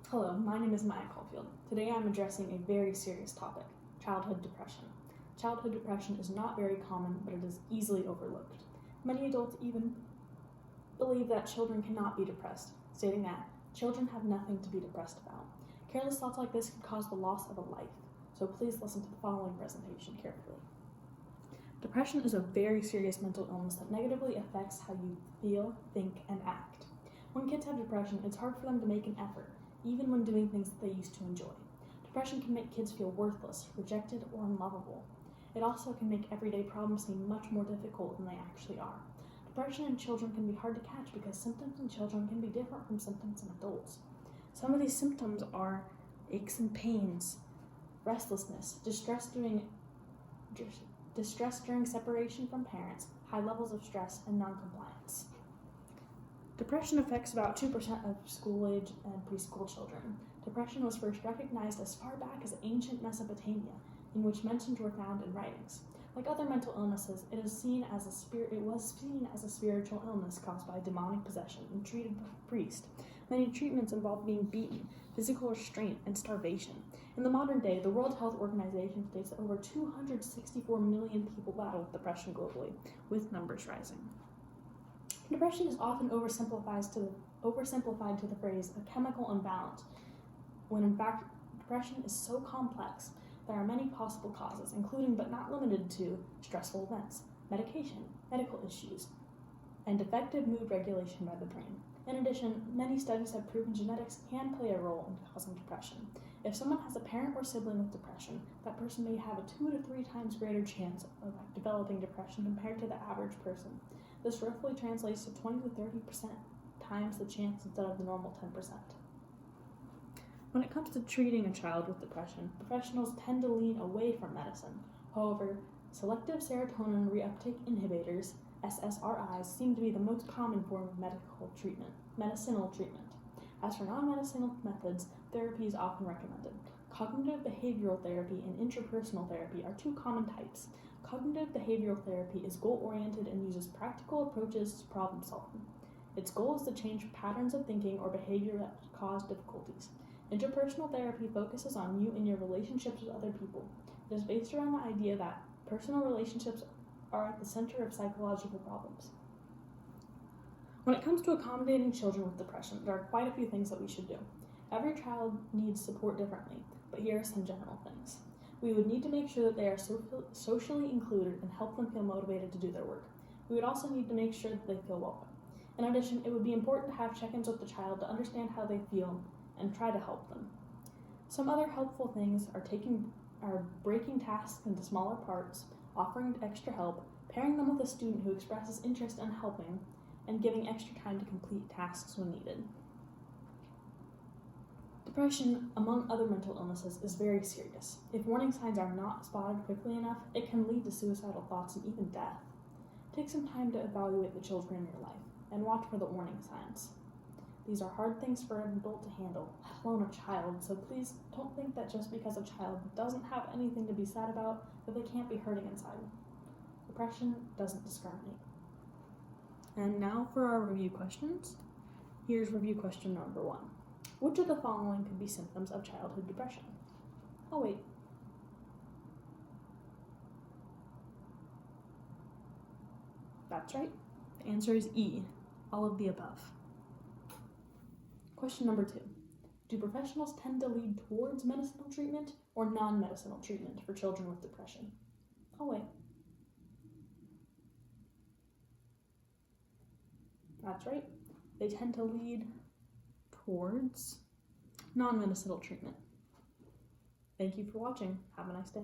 Hello, my name is Maya Caulfield. Today I'm addressing a very serious topic, childhood depression. Childhood depression is not very common, but it is easily overlooked. Many adults even believe that children cannot be depressed, stating that children have nothing to be depressed about. Careless thoughts like this can cause the loss of a life, so please listen to the following presentation carefully. Depression is a very serious mental illness that negatively affects how you feel, think, and act. When kids have depression, it's hard for them to make an effort, even when doing things that they used to enjoy. Depression can make kids feel worthless, rejected, or unlovable. It also can make everyday problems seem much more difficult than they actually are. Depression in children can be hard to catch because symptoms in children can be different from symptoms in adults. Some of these symptoms are aches and pains, restlessness, distress during separation from parents, high levels of stress, and noncompliance. Depression affects about 2% of school-age and preschool children. Depression was first recognized as far back as ancient Mesopotamia, in which mentions were found in writings. Like other mental illnesses, it was seen as a spiritual illness caused by demonic possession and treated by a priest. Many treatments involved being beaten, physical restraint, and starvation. In the modern day, the World Health Organization states that over 264 million people battle with depression globally, with numbers rising. Depression is often oversimplified to the phrase a chemical imbalance, when in fact depression is so complex. There are many possible causes, including but not limited to stressful events, medication, medical issues, and defective mood regulation by the brain. In addition, many studies have proven genetics can play a role in causing depression. If someone has a parent or sibling with depression, that person may have a 2 to 3 times greater chance of developing depression compared to the average person. This roughly translates to 20 to 30% times the chance instead of the normal 10%. When it comes to treating a child with depression, professionals tend to lean away from medicine. However, selective serotonin reuptake inhibitors, SSRIs, seem to be the most common form of medicinal treatment. As for non-medicinal methods, therapy is often recommended. Cognitive behavioral therapy and interpersonal therapy are 2 common types. Cognitive behavioral therapy is goal-oriented and uses practical approaches to problem solving. Its goal is to change patterns of thinking or behavior that cause difficulties. Interpersonal therapy focuses on you and your relationships with other people. It is based around the idea that personal relationships are at the center of psychological problems. When it comes to accommodating children with depression, there are quite a few things that we should do. Every child needs support differently, but here are some general things. We would need to make sure that they are socially included and help them feel motivated to do their work. We would also need to make sure that they feel welcome. In addition, it would be important to have check-ins with the child to understand how they feel and try to help them. Some other helpful things are breaking tasks into smaller parts, offering extra help, pairing them with a student who expresses interest in helping, and giving extra time to complete tasks when needed. Depression, among other mental illnesses, is very serious. If warning signs are not spotted quickly enough, it can lead to suicidal thoughts and even death. Take some time to evaluate the children in your life and watch for the warning signs. These are hard things for an adult to handle, let alone a child, so please don't think that just because a child doesn't have anything to be sad about, that they can't be hurting inside. Depression doesn't discriminate. And now for our review questions. Here's review question number 1. Which of the following could be symptoms of childhood depression? Oh wait. That's right. The answer is E, all of the above. Question number 2. Do professionals tend to lead towards medicinal treatment or non-medicinal treatment for children with depression? Oh wait. That's right. They tend to lead towards non-medicinal treatment. Thank you for watching. Have a nice day.